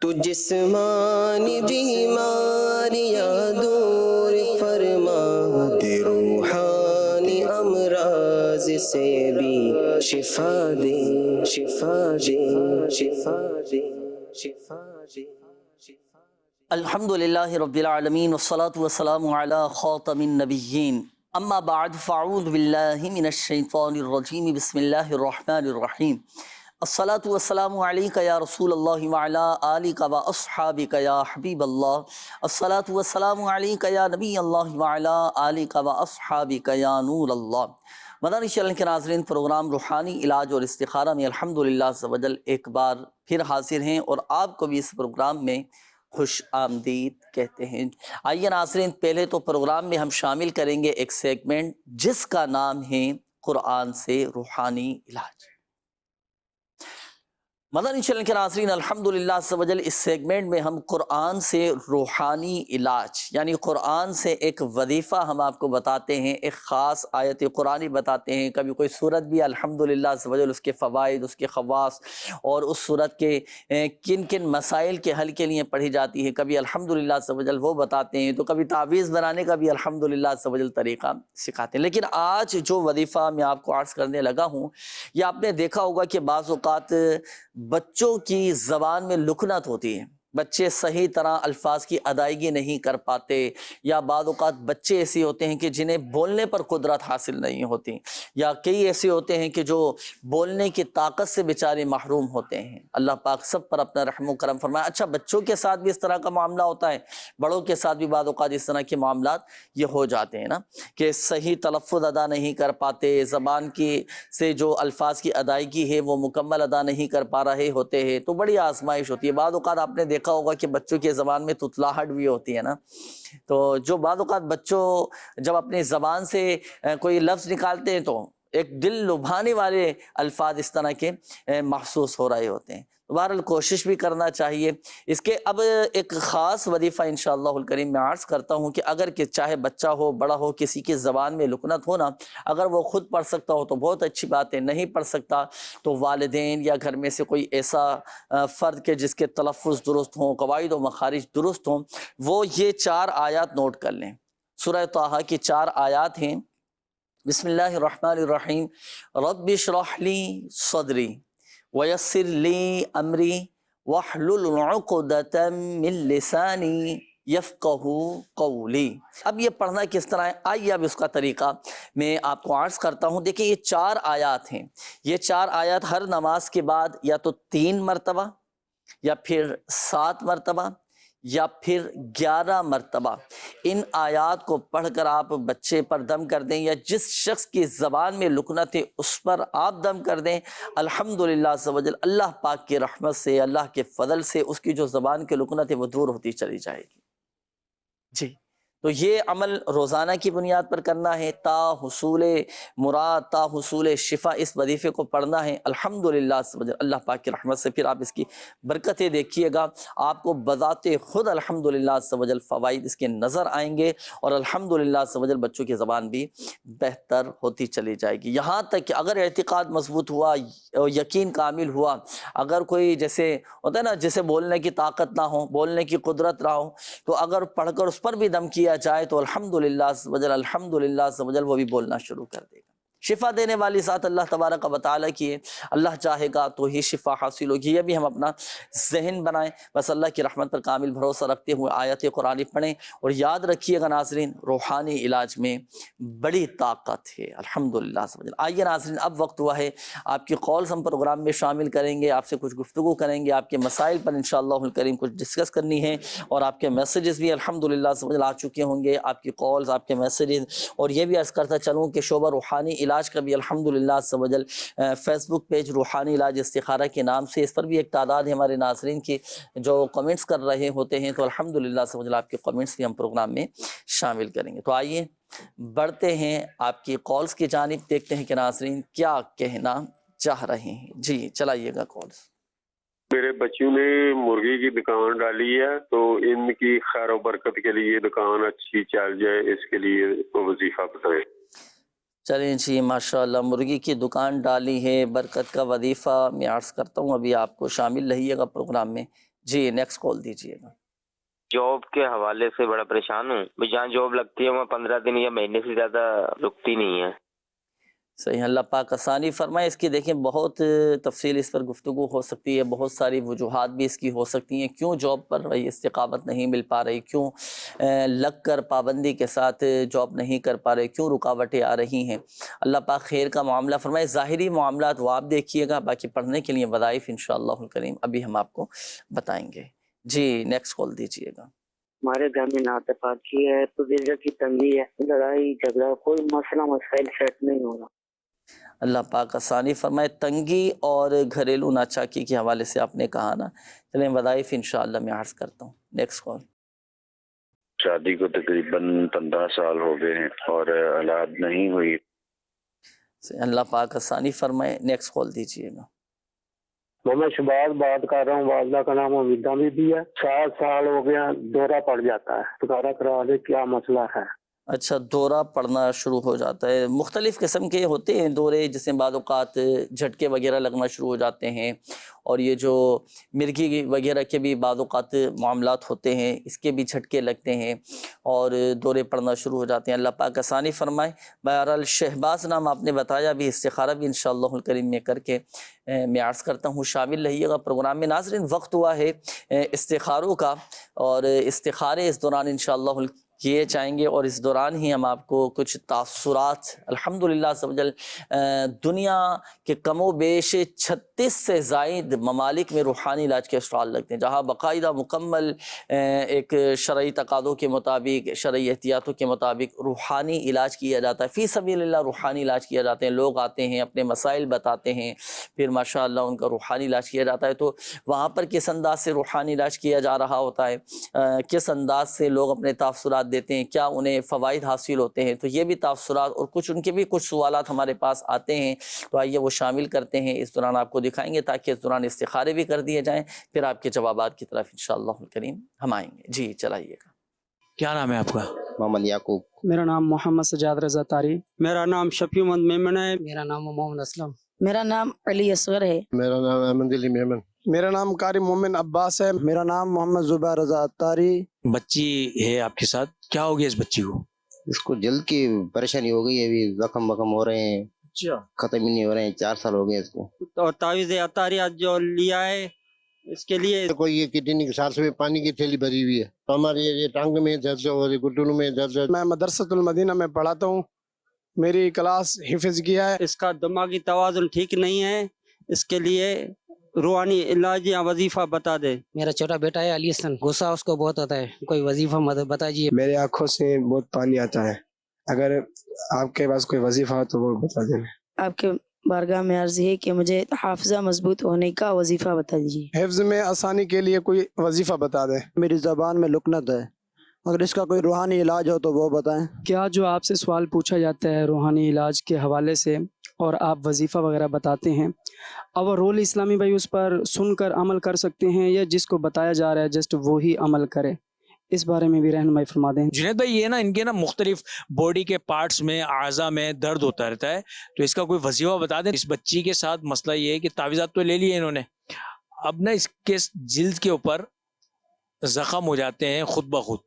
تو جسمانی بیماریاں دور فرما دے، روحانی امراض سے بھی شفا دے، شفا دے، شفا دے، شفا دے۔ الحمدللہ رب العالمین والصلاة والسلام علی خاتم النبیین، اما بعد فاعوذ باللہ من الشیطان الرجیم، بسم اللہ الرحمن الرحیم۔ الصلاة والسلام علیک یا رسول اللہ وعلی آلک و اصحابک یا حبیب اللہ۔ الصلاة والسلام علیک یا نبی اللہ وعلی آلک و اصحابک یا نور اللہ۔ مدنی چینل کے ناظرین، پروگرام روحانی علاج اور استخارہ میں الحمدللہ عز و جل ایک بار پھر حاضر ہیں اور آپ کو بھی اس پروگرام میں خوش آمدید کہتے ہیں۔ آئیے ناظرین، پہلے تو پروگرام میں ہم شامل کریں گے ایک سیگمنٹ جس کا نام ہے قرآن سے روحانی علاج۔ مدنی چینل کے ناظرین، الحمدللہ عز و جل اس سیگمنٹ میں ہم قرآن سے روحانی علاج یعنی قرآن سے ایک وظیفہ ہم آپ کو بتاتے ہیں، ایک خاص آیت قرآنی بتاتے ہیں، کبھی کوئی صورت بھی الحمدللہ عز و جل اس کے فوائد، اس کے خواص اور اس صورت کے کن کن مسائل کے حل کے لیے پڑھی جاتی ہے، کبھی الحمدللہ عز و جل وہ بتاتے ہیں، تو کبھی تعویذ بنانے کا بھی الحمدللہ عز و جل طریقہ سکھاتے ہیں۔ لیکن آج جو وظیفہ میں آپ کو عرض کرنے لگا ہوں، یہ آپ نے دیکھا ہوگا کہ بعض اوقات بچوں کی زبان میں لکنت ہوتی ہے، بچے صحیح طرح الفاظ کی ادائیگی نہیں کر پاتے، یا بعض اوقات بچے ایسے ہوتے ہیں کہ جنہیں بولنے پر قدرت حاصل نہیں ہوتی، یا کئی ایسے ہوتے ہیں کہ جو بولنے کی طاقت سے بیچارے محروم ہوتے ہیں۔ اللہ پاک سب پر اپنا رحم و کرم فرمائے۔ اچھا، بچوں کے ساتھ بھی اس طرح کا معاملہ ہوتا ہے، بڑوں کے ساتھ بھی بعض اوقات اس طرح کے معاملات یہ ہو جاتے ہیں نا، کہ صحیح تلفظ ادا نہیں کر پاتے، زبان کی سے جو الفاظ کی ادائیگی ہے وہ مکمل ادا نہیں کر پا رہے ہوتے ہیں، تو بڑی آزمائش ہوتی ہے۔ بعض اوقات آپ نے دیکھا ہوگا کہ بچوں کی زبان میں تتلاہٹ بھی ہوتی ہے نا، تو جو بعض اوقات بچوں جب اپنی زبان سے کوئی لفظ نکالتے ہیں تو ایک دل لبھانے والے الفاظ اس طرح کے محسوس ہو رہے ہوتے ہیں۔ بہرحال کوشش بھی کرنا چاہیے۔ اس کے اب ایک خاص وظیفہ انشاءاللہ الکریم میں عرض کرتا ہوں کہ اگر کہ چاہے بچہ ہو، بڑا ہو، کسی کی زبان میں لکنت ہونا، اگر وہ خود پڑھ سکتا ہو تو بہت اچھی بات ہے، نہیں پڑھ سکتا تو والدین یا گھر میں سے کوئی ایسا فرد کے جس کے تلفظ درست ہوں، قواعد و مخارج درست ہوں، وہ یہ 4 آیات نوٹ کر لیں۔ سورہ طٰہٰ کی 4 آیات ہیں۔ بسم اللہ الرحمن الرحیم۔ رب اشرح لی صدری ویسر لی امری واحلل عقدۃ من لسانی یفقہوا قولی۔ اب یہ پڑھنا کس طرح ہے، آئیے اب اس کا طریقہ میں آپ کو عرض کرتا ہوں۔ دیکھیں، یہ 4 آیات ہیں، یہ 4 آیات ہر نماز کے بعد یا تو 3 مرتبہ یا پھر 7 مرتبہ یا پھر 11 مرتبہ ان آیات کو پڑھ کر آپ بچے پر دم کر دیں، یا جس شخص کی زبان میں لکنت ہے اس پر آپ دم کر دیں۔ الحمدللہ عز و جل اللہ پاک کی رحمت سے، اللہ کے فضل سے اس کی جو زبان کی لکنت ہے وہ دور ہوتی چلی جائے گی۔ جی، تو یہ عمل روزانہ کی بنیاد پر کرنا ہے تا حصول مراد، تا حصول شفا، اس وظیفے کو پڑھنا ہے الحمدللہ عز و جل اللہ پاک کی رحمت سے۔ پھر آپ اس کی برکتیں دیکھیے گا، آپ کو بذات خود الحمدللہ عز و جل فوائد اس کے نظر آئیں گے، اور الحمدللہ عز و جل بچوں کی زبان بھی بہتر ہوتی چلی جائے گی۔ یہاں تک کہ اگر اعتقاد مضبوط ہوا، یقین کامل ہوا، اگر کوئی جیسے ہوتا ہے نا، جسے بولنے کی طاقت نہ ہو، بولنے کی قدرت نہ ہو، تو اگر پڑھ کر اس پر بھی دم کیا جائے تو الحمدللہ عز و جل، الحمدللہ عز و جل وہ بھی بولنا شروع کر دے گا۔ شفا دینے والی ذات اللہ تبارک و تعالیٰ کی ہے، اللہ چاہے گا تو ہی شفا حاصل ہوگی۔ یہ بھی ہم اپنا ذہن بنائیں، بس اللہ کی رحمت پر کامل بھروسہ رکھتے ہوئے آیت قرآنی پڑھیں، اور یاد رکھیے گا ناظرین، روحانی علاج میں بڑی طاقت ہے الحمدللہ عز و جل۔ آئیے ناظرین، اب وقت ہوا ہے آپ کی کالز ہم پروگرام میں شامل کریں گے، آپ سے کچھ گفتگو کریں گے، آپ کے مسائل پر انشاءاللہ الکریم کچھ ڈسکس کرنی ہے، اور آپ کے میسیجز بھی الحمدللہ عز و جل آ چکے ہوں گے، آپ کی کالز، آپ کے میسیجز۔ اور یہ بھی عرض کرتا چلوں کہ شعبہ روحانی علاج کا بھی الحمدللہ عز و جل فیس بک پیج روحانی علاج استخارہ کے نام سے، اس پر بھی ایک تعداد ہے ہمارے ناظرین کی جو کمنٹس کر رہے ہوتے ہیں، تو الحمدللہ عز و جل آپ کے کمنٹس بھی ہم پروگرام میں شامل کریں گے۔ تو آئیے بڑھتے ہیں آپ کی کالز کی جانب، دیکھتے ہیں کہ ناظرین کیا کہنا چاہ رہے ہیں۔ جی چلائیے گا کالز۔ میرے بچوں نے مرغی کی دکان ڈالی ہے، تو ان کی خیر و برکت کے لیے دکان اچھی چل جائے، اس کے لیے وظیفہ بتائیں۔ چلیں جی، ماشاءاللہ مرغی کی دکان ڈالی ہے، برکت کا وظیفہ میں عرض کرتا ہوں، ابھی آپ کو شامل رہیے گا پروگرام میں۔ جی نیکسٹ کال دیجیے گا۔ جاب کے حوالے سے بڑا پریشان ہوں، جہاں جاب لگتی ہے وہاں 15 دن یا مہینے سے زیادہ رکتی نہیں ہے۔ صحیح، اللہ پاک آسانی فرمائے۔ اس کی دیکھیں بہت تفصیل اس پر گفتگو ہو سکتی ہے، بہت ساری وجوہات بھی اس کی ہو سکتی ہیں، کیوں جاب پر رہی استقامت نہیں مل پا رہی، کیوں لگ کر پابندی کے ساتھ جاب نہیں کر پا رہے، کیوں رکاوٹیں آ رہی ہیں۔ اللہ پاک خیر کا معاملہ فرمائے۔ ظاہری معاملات وہ آپ دیکھیے گا، باقی پڑھنے کے لیے وظائف انشاءاللہ الکریم ابھی ہم آپ کو بتائیں گے۔ جی نیکسٹ کال دیجیے گا۔ ہمارے گھر میں ناتفاقی ہے، تو دل کی تنگی ہے، لڑائی جھگڑا، کوئی مسئلہ مسائل سیٹ نہیں ہو رہا۔ اللہ پاک آسانی فرمائے۔ تنگی اور گھریلو ناچاکی کے حوالے سے آپ نے کہا نا، چلیں وظائف انشاءاللہ میں عرض کرتا ہوں۔ Next call. شادی کو تقریباً 15 سال ہو گئے ہیں اور اولاد نہیں ہوئی۔ اللہ پاک آسانی فرمائے۔ نیکسٹ کال دیجیے گا۔ میں شباز بات کر رہا ہوں، والدہ کا نام امیدہ بھی ہے۔ 7 سال ہو گیا، دورہ پڑ جاتا ہے، دورہ کرا دے، کیا مسئلہ ہے؟ اچھا، دورہ پڑنا شروع ہو جاتا ہے۔ مختلف قسم کے ہوتے ہیں دورے، جسے بعض اوقات جھٹکے وغیرہ لگنا شروع ہو جاتے ہیں، اور یہ جو مرگی وغیرہ کے بھی بعض اوقات معاملات ہوتے ہیں، اس کے بھی جھٹکے لگتے ہیں اور دورے پڑنا شروع ہو جاتے ہیں۔ اللہ پاک آسانی فرمائے۔ بہرحال شہباز نام آپ نے بتایا، بھی استخارہ بھی انشاءاللہ الکریم میں کر کے میں عرض کرتا ہوں، شامل رہیے گا پروگرام میں۔ ناظرین، وقت ہوا ہے استخاروں کا، اور استخارے اس دوران انشاءاللہ کیے جائیں گے، اور اس دوران ہی ہم آپ کو کچھ تاثرات الحمدللہ عز و جل دنیا کے کم و بیش 36 سے زائد ممالک میں روحانی علاج کے اسٹال لگتے ہیں، جہاں باقاعدہ مکمل ایک شرعی تقاضوں کے مطابق، شرعی احتیاطوں کے مطابق روحانی علاج کیا جاتا ہے۔ فی سبیل اللہ روحانی علاج کیا جاتے ہیں، لوگ آتے ہیں اپنے مسائل بتاتے ہیں، پھر ماشاءاللہ ان کا روحانی علاج کیا جاتا ہے۔ تو وہاں پر کس انداز سے روحانی علاج کیا جا رہا ہوتا ہے، کس انداز سے لوگ اپنے تاثرات دیتے ہیں، کیا انہیں فوائد حاصل ہوتے ہیں، تو یہ بھی تاثرات اور کچھ ان کے بھی کچھ سوالات ہمارے پاس آتے ہیں، تو آئیے وہ شامل کرتے ہیں، اس دوران آپ کو دکھائیں گے، تاکہ اس دوران استخارے بھی کر دیے جائیں، پھر آپ کے جوابات کی طرف انشاءاللہ الکریم ہم آئیں گے۔ جی چلائیے گا۔ کیا نام ہے آپ کا؟ محمد یعقوب۔ میرا نام محمد سجاد رضا طاری۔ میرا نام شفیع محمد میمن ہے۔ میرا نام محمد اسلم۔ میرا نام علی اصغر ہے۔ میرا نام احمد علی میمن۔ میرا نام قاری مومن عباس ہے۔ میرا نام محمد زبیر رضا طاری۔ بچی ہے آپ کے ساتھ، کیا ہو گیا اس بچی کو؟ اس کو جلد کی پریشانی ہو گئی ہے، ابھی زخم ہو رہے ہیں، ختم ہی نہیں ہو رہے ہیں، 4 سال ہو گئے اس کو۔ اور تعویذ اطاریات جو لیا ہے اس کے لیے کوئی یہ کڈنی کے ساتھ میں پانی کی تھیلی بھری ہوئی ہے، تو ہمارے یہ ٹانگ میں درد ہے اور گھٹنوں میں درد ہے۔ میں مدرسۃ المدینہ میں پڑھاتا ہوں، میری کلاس حفظ کیا ہے۔ اس کا دماغی توازن ٹھیک نہیں ہے، اس کے لیے روحانی علاج یا وظیفہ بتا دے۔ میرا چھوٹا بیٹا ہے علی حسن، غصہ اس کو بہت آتا ہے، کوئی وظیفہ بتائیے۔ میرے آنکھوں سے بہت پانی آتا ہے، اگر آپ کے پاس کوئی وظیفہ ہو تو وہ بتا دینا۔ آپ کے بارگاہ میں عرض ہے کہ مجھے حافظہ مضبوط ہونے کا وظیفہ بتا دیجیے۔ حفظ میں آسانی کے لیے کوئی وظیفہ بتا دیں۔ میری زبان میں لکنت ہے، اگر اس کا کوئی روحانی علاج ہو تو وہ بتائیں۔ کیا جو آپ سے سوال پوچھا جاتا ہے روحانی علاج کے حوالے سے اور آپ وظیفہ وغیرہ بتاتے ہیں، اب رول اسلامی بھائی اس پر سن کر عمل کر سکتے ہیں، یا جس کو بتایا جا رہا ہے جسٹ وہی عمل کرے؟ اس بارے میں بھی رہنمائی فرما دیں۔ جنید بھائی، یہ نا ان کے نا مختلف باڈی کے پارٹس میں، اعضاء میں درد ہوتا رہتا ہے، تو اس کا کوئی وظیفہ بتا دیں۔ اس بچی کے ساتھ مسئلہ یہ ہے کہ تعویذات تو لے لیے انہوں نے، اب نا اس کے جلد کے اوپر زخم ہو جاتے ہیں خود بخود،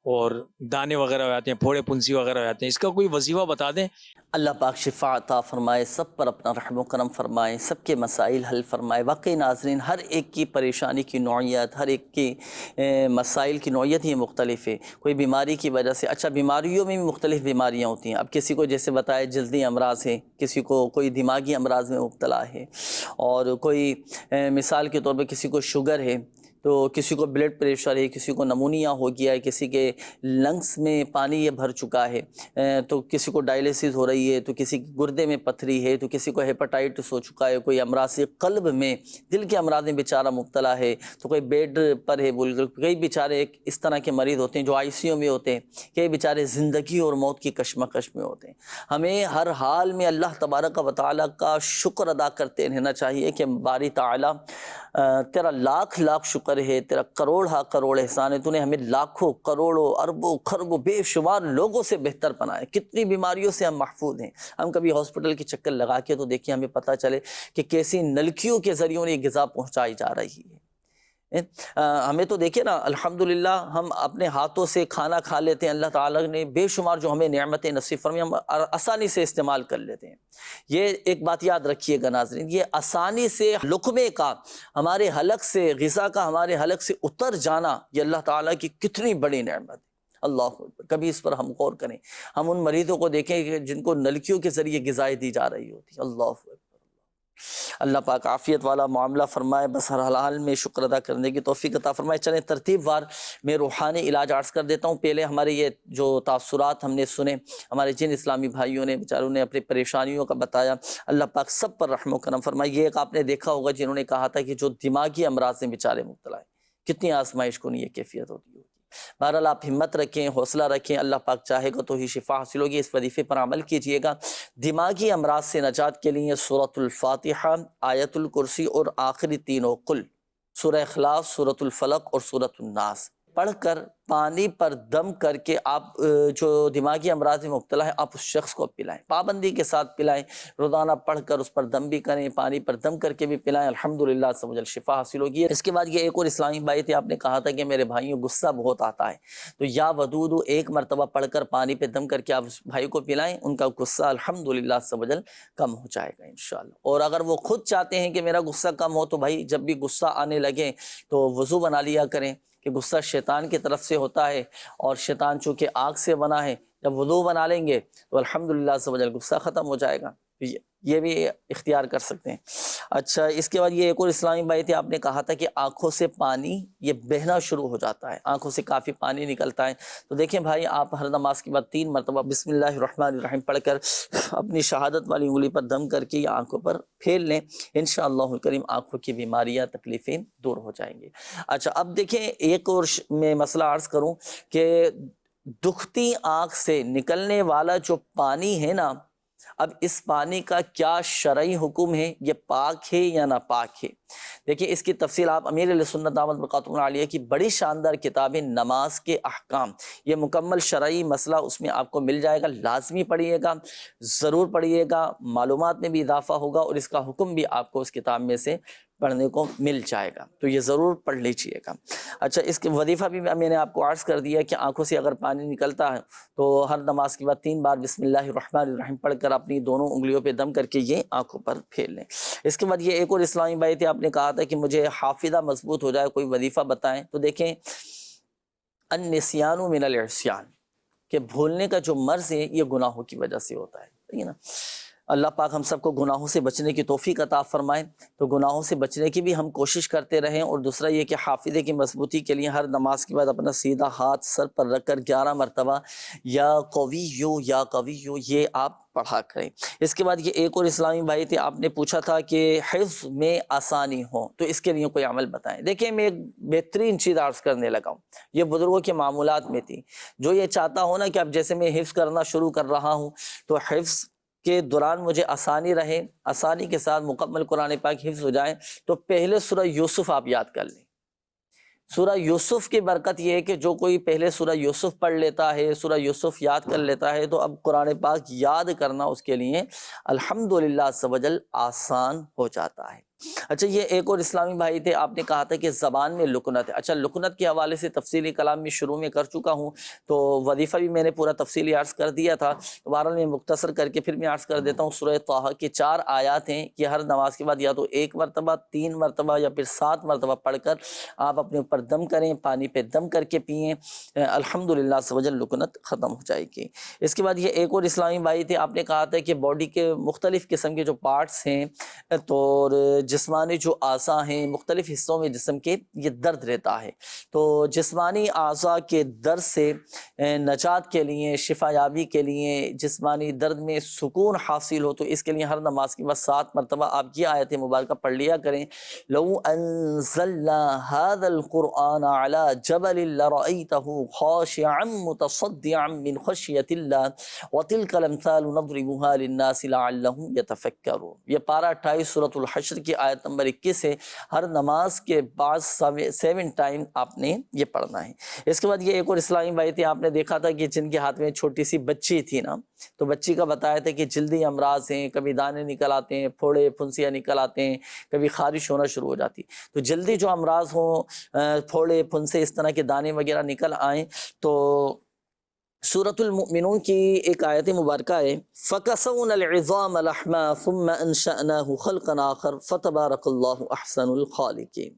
اور دانے وغیرہ ہو جاتے ہیں، پھوڑے پنسی وغیرہ ہو جاتے ہیں، اس کا کوئی وظیفہ بتا دیں۔ اللہ پاک شفا عطا فرمائے، سب پر اپنا رحم و کرم فرمائے، سب کے مسائل حل فرمائے۔ واقعی ناظرین، ہر ایک کی پریشانی کی نوعیت، ہر ایک کی مسائل کی نوعیت ہی مختلف ہے۔ کوئی بیماری کی وجہ سے، اچھا بیماریوں میں بھی مختلف بیماریاں ہوتی ہیں، اب کسی کو جیسے بتائے جلدی امراض ہے، کسی کو کوئی دماغی امراض میں مبتلا ہے، اور کوئی مثال کے طور پہ کسی کو شوگر ہے، تو کسی کو بلڈ پریشر ہے، کسی کو نمونیا ہو گیا ہے، کسی کے لنگس میں پانی یہ بھر چکا ہے، تو کسی کو ڈائلیسس ہو رہی ہے، تو کسی کے گردے میں پتھری ہے، تو کسی کو ہیپاٹائٹس ہو چکا ہے، کوئی امراض قلب میں، دل کے امراض میں بیچارہ مبتلا ہے، تو کوئی بیڈ پر ہے، کئی بیچارے اس طرح کے مریض ہوتے ہیں جو آئی سی یو میں ہوتے ہیں، کئی بیچارے زندگی اور موت کی کشمکش میں ہوتے ہیں۔ ہمیں ہر حال میں اللہ تبارک و تعالیٰ کا شکر ادا کرتے رہنا چاہیے کہ باری تعالیٰ تیرا لاکھ لاکھ شکر ہے، تیرا کروڑ ہا کروڑ احسان ہے، تو نے ہمیں لاکھوں کروڑوں اربوں خربوں بے شمار لوگوں سے بہتر بنایا، کتنی بیماریوں سے ہم محفوظ ہیں۔ ہم کبھی ہاسپٹل کے چکر لگا کے تو دیکھیں، ہمیں پتہ چلے کہ کیسی نلکیوں کے ذریعے یہ غذا پہنچائی جا رہی ہے، ہمیں تو دیکھیں نا الحمدللہ ہم اپنے ہاتھوں سے کھانا کھا لیتے ہیں، اللہ تعالیٰ نے بے شمار جو ہمیں نعمتیں نصیب فرمائی ہم آسانی سے استعمال کر لیتے ہیں۔ یہ ایک بات یاد رکھیے گا ناظرین، یہ آسانی سے لقمے کا ہمارے حلق سے، غذا کا ہمارے حلق سے اتر جانا، یہ اللہ تعالیٰ کی کتنی بڑی نعمت ہے۔ اللہ اکبر، کبھی اس پر ہم غور کریں، ہم ان مریضوں کو دیکھیں کہ جن کو نلکیوں کے ذریعے غذائیں دی جا رہی ہوتی، اللہ اکبر۔ اللہ پاک عافیت والا معاملہ فرمائے، بس ہر حال میں شکر ادا کرنے کی توفیق عطا فرمائے۔ چلیں ترتیب وار میں روحانی علاج عرض کر دیتا ہوں۔ پہلے ہمارے یہ جو تاثرات ہم نے سنے، ہمارے جن اسلامی بھائیوں نے بیچاروں نے اپنی پریشانیوں کا بتایا، اللہ پاک سب پر رحم و کرم فرمائے۔ یہ ایک آپ نے دیکھا ہوگا جنہوں نے کہا تھا کہ جو دماغی امراض سے بیچارے مبتلا ہیں، کتنی آزمائش کو نہیں یہ کیفیت ہوتی ہے۔ بہرحال آپ ہمت رکھیں، حوصلہ رکھیں، اللہ پاک چاہے گا تو ہی شفا حاصل ہوگی۔ اس وظیفے پر عمل کیجئے گا۔ دماغی امراض سے نجات کے لیے سورۃ الفاتحہ، آیت الکرسی اور آخری تینوں قل، سورہ اخلاص، سورۃ الفلق اور سورۃ الناس پڑھ کر پانی پر دم کر کے آپ جو دماغی امراض میں مبتلا ہے آپ اس شخص کو پلائیں، پابندی کے ساتھ پلائیں، روزانہ پڑھ کر اس پر دم بھی کریں، پانی پر دم کر کے بھی پلائیں، الحمدللہ سمجھ شفا حاصل ہوگی۔ اس کے بعد یہ ایک اور اسلامی بھائی تھے، آپ نے کہا تھا کہ میرے بھائیوں غصہ بہت آتا ہے، تو یا ودود ایک مرتبہ پڑھ کر پانی پہ دم کر کے آپ اس بھائی کو پلائیں، ان کا غصہ الحمدللہ سمجھ کم ہو جائے گا انشاءاللہ۔ اور اگر وہ خود چاہتے ہیں کہ میرا غصہ کم ہو، تو بھائی جب بھی غصہ آنے لگے تو وضو بنا لیا کریں، کہ غصہ شیطان کی طرف سے ہوتا ہے، اور شیطان چونکہ آگ سے بنا ہے، جب وضو بنا لیں گے تو الحمدللہ سے غصہ ختم ہو جائے گا۔ یہ بھی اختیار کر سکتے ہیں۔ اچھا، اس کے بعد یہ ایک اور اسلامی بھائی تھے، آپ نے کہا تھا کہ آنکھوں سے پانی یہ بہنا شروع ہو جاتا ہے، آنکھوں سے کافی پانی نکلتا ہے، تو دیکھیں بھائی آپ ہر نماز کے بعد 3 مرتبہ بسم اللہ الرحمن الرحیم پڑھ کر اپنی شہادت والی انگلی پر دم کر کے آنکھوں پر پھیر لیں، انشاءاللہ الکریم آنکھوں کی بیماریاں تکلیفیں دور ہو جائیں گی۔ اچھا، اب دیکھیں ایک اور میں مسئلہ عرض کروں کہ دکھتی آنکھ سے نکلنے والا جو پانی ہے نا، اب اس پانی کا کیا شرعی حکم ہے، یہ پاک ہے یا ناپاک ہے؟ دیکھیں اس کی تفصیل آپ امیر اہل سنت دامت برکاتہ عالیہ کی بڑی شاندار کتاب نماز کے احکام، یہ مکمل شرعی مسئلہ اس میں آپ کو مل جائے گا، لازمی پڑھیے گا، ضرور پڑھیے گا، معلومات میں بھی اضافہ ہوگا اور اس کا حکم بھی آپ کو اس کتاب میں سے پڑھنے کو مل جائے گا، تو یہ ضرور پڑھ لیجئے گا۔ اچھا، اس کے وظیفہ بھی میں نے آپ کو عرض کر دیا کہ آنکھوں سے اگر پانی نکلتا ہے تو ہر نماز کے بعد 3 بار بسم اللہ الرحمن الرحیم پڑھ کر اپنی دونوں انگلیوں پہ دم کر کے یہ آنکھوں پر پھیر لیں۔ اس کے بعد یہ ایک اور اسلامی بھائی تھے، آپ نے کہا تھا کہ مجھے حافظہ مضبوط ہو جائے، کوئی وظیفہ بتائیں، تو دیکھیں النسیان من العصیان، کہ بھولنے کا جو مرض ہے یہ گناہوں کی وجہ سے ہوتا ہے، ٹھیک ہے نا۔ اللہ پاک ہم سب کو گناہوں سے بچنے کی توفیق عطا فرمائے، تو گناہوں سے بچنے کی بھی ہم کوشش کرتے رہیں، اور دوسرا یہ کہ حافظے کی مضبوطی کے لیے ہر نماز کے بعد اپنا سیدھا ہاتھ سر پر رکھ کر 11 مرتبہ یا قویو یا قویو یہ آپ پڑھا کریں۔ اس کے بعد یہ ایک اور اسلامی بھائی تھے، آپ نے پوچھا تھا کہ حفظ میں آسانی ہو تو اس کے لیے کوئی عمل بتائیں۔ دیکھیں میں ایک بہترین چیز عرض کرنے لگا ہوں، یہ بزرگوں کے معمولات میں تھی، جو یہ چاہتا ہو نا کہ اب جیسے میں حفظ کرنا شروع کر رہا ہوں تو حفظ کے دوران مجھے آسانی رہے، آسانی کے ساتھ مکمل قرآن پاک حفظ ہو جائے، تو پہلے سورہ یوسف آپ یاد کر لیں۔ سورہ یوسف کی برکت یہ ہے کہ جو کوئی پہلے سورہ یوسف پڑھ لیتا ہے، سورہ یوسف یاد کر لیتا ہے، تو اب قرآن پاک یاد کرنا اس کے لیے الحمدللہ عز و جل آسان ہو جاتا ہے۔ اچھا، یہ ایک اور اسلامی بھائی تھے، آپ نے کہا تھا کہ زبان میں لکنت ہے۔ اچھا، لکنت کے حوالے سے تفصیلی کلام میں شروع میں کر چکا ہوں، تو وظیفہ بھی میں نے پورا تفصیلی عرض کر دیا تھا، تو بہرحال میں مختصر کر کے پھر میں عرض کر دیتا ہوں۔ سورہ طٰہٰ کی 4 آیات ہیں کہ ہر نماز کے بعد یا تو 1 مرتبہ، 3 مرتبہ یا پھر 7 مرتبہ پڑھ کر آپ اپنے اوپر دم کریں، پانی پہ دم کر کے پئیں، الحمدللہ سے وجل لکنت ختم ہو جائے گی۔ اس کے بعد یہ ایک اور اسلامی بھائی تھے، آپ نے کہا تھا کہ باڈی کے مختلف قسم کے جو پارٹس ہیں تو جسمانی جو اعضاء ہیں، مختلف حصوں میں جسم کے یہ درد رہتا ہے، تو جسمانی اعضاء کے درد سے نجات کے لیے، شفا یابی کے لیے، جسمانی درد میں سکون حاصل ہو، تو اس کے لیے ہر نماز کے بعد 7 مرتبہ آپ یہ آیت مبارکہ پڑھ لیا کریں۔ لو انزلنا هذا القرآن على جبل لرأيته خاشعا متصدعا من خشية الله وتلك الامثال نضربها للناس لعلهم يتفكرون۔ یہ پارہ 28 سورۃ الحشر کی آیت نمبر 21 ہے، ہر نماز کے بعد 7 ٹائم آپ نے یہ پڑھنا ہے۔ اس کے بعد یہ ایک اور اسلامی بھائی تھے، آپ نے دیکھا تھا کہ جن کے ہاتھ میں چھوٹی سی بچی تھی نا، تو بچی کا بتایا تھا کہ جلدی امراض ہیں، کبھی دانے نکل آتے ہیں، پھوڑے پھنسیاں نکل آتے ہیں، کبھی خارش ہونا شروع ہو جاتی، تو جلدی جو امراض ہوں، پھوڑے پھنسے اس طرح کے دانے وغیرہ نکل آئیں، تو سورۃ المؤمنون کی ایک آیت مبارکہ ہے، فَكَسَوْنَا الْعِظَامَ لَحْمًا ثُمَّ أَنشَأْنَاهُ خَلْقًا آخَرَ فَتَبَارَكَ اللَّهُ أَحْسَنُ الْخَالِقِينَ۔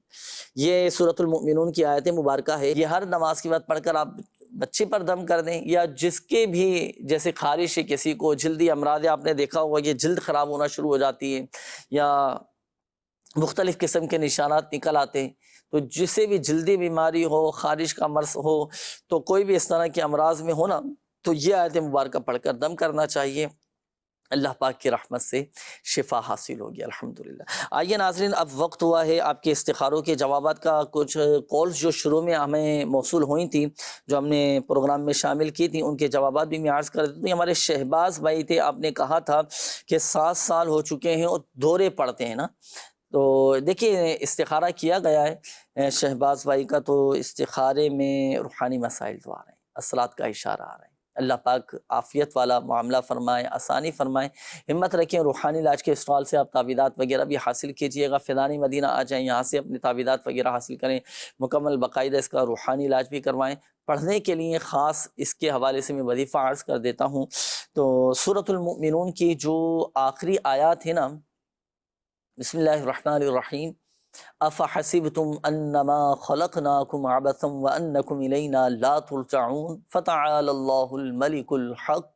یہ سورۃ المؤمنون کی آیت مبارکہ ہے، یہ ہر نماز کے بعد پڑھ کر آپ بچے پر دم کر دیں، یا جس کے بھی جیسے خارش ہے، کسی کو جلدی امراض، آپ نے دیکھا ہوگا یہ جلد خراب ہونا شروع ہو جاتی ہے، یا مختلف قسم کے نشانات نکل آتے ہیں، تو جسے بھی جلدی بیماری ہو، خارش کا مرض ہو، تو کوئی بھی اس طرح کے امراض میں ہو نا، تو یہ آیت مبارکہ پڑھ کر دم کرنا چاہیے، اللہ پاک کی رحمت سے شفا حاصل ہوگی الحمدللہ۔ آئیے ناظرین، اب وقت ہوا ہے آپ کے استخاروں کے جوابات کا۔ کچھ کالز جو شروع میں ہمیں موصول ہوئی تھیں، جو ہم نے پروگرام میں شامل کی تھیں، ان کے جوابات بھی میں عرض کر دیتا ہوں۔ ہمارے شہباز بھائی تھے، آپ نے کہا تھا کہ 7 سال ہو چکے ہیں اور دورے پڑتے ہیں نا، تو دیکھیے استخارہ کیا گیا ہے شہباز بھائی کا، تو استخارے میں روحانی مسائل تو آ رہے ہیں، اثرات کا اشارہ آ رہا ہے، اللہ پاک عافیت والا معاملہ فرمائے، آسانی فرمائے، ہمت رکھیں۔ روحانی علاج کے اسٹال سے آپ تعویذات وغیرہ بھی حاصل کیجئے گا، فیضان مدینہ آ جائیں، یہاں سے اپنے تعویذات وغیرہ حاصل کریں، مکمل باقاعدہ اس کا روحانی علاج بھی کروائیں۔ پڑھنے کے لیے خاص اس کے حوالے سے میں وظیفہ عرض کر دیتا ہوں، تو سورۃ المؤمنون کی جو آخری آیات ہے نا، بسم اللہ الرحمن الرحیم، افحسبتم انما خلقناکم عبثا وانکم الینا لا ترجعون فتعالی اللہ الملک الحق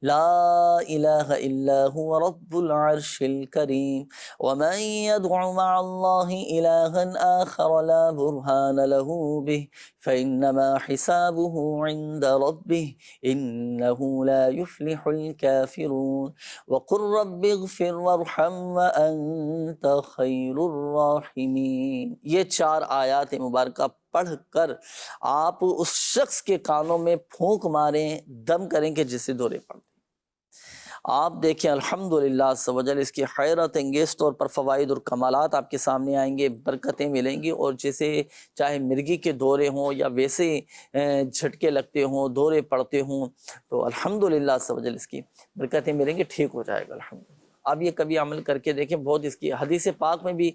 لا الہ الا هو رب العرش الکریم ومن يدع مع اللہ الہا آخر لا برہان له به فإنما حسابه عند ربه إنه لا يفلح الكافرون وقل رب اغفر وارحم وأنت خير الراحمين۔ یہ 4 آیات مبارکہ پڑھ کر آپ اس شخص کے کانوں میں پھونک ماریں، دم کریں کہ جسے دورے پڑتے ہیں۔ آپ دیکھیں الحمدللہ عز و جل اس کی حیرت انگیز طور پر فوائد اور کمالات آپ کے سامنے آئیں گے، برکتیں ملیں گی، اور جیسے چاہے مرگی کے دورے ہوں یا ویسے جھٹکے لگتے ہوں، دورے پڑتے ہوں، تو الحمدللہ عز و جل اس کی برکتیں ملیں گی، ٹھیک ہو جائے گا الحمدللہ۔ آپ یہ کبھی عمل کر کے دیکھیں، بہت اس کی حدیث پاک میں بھی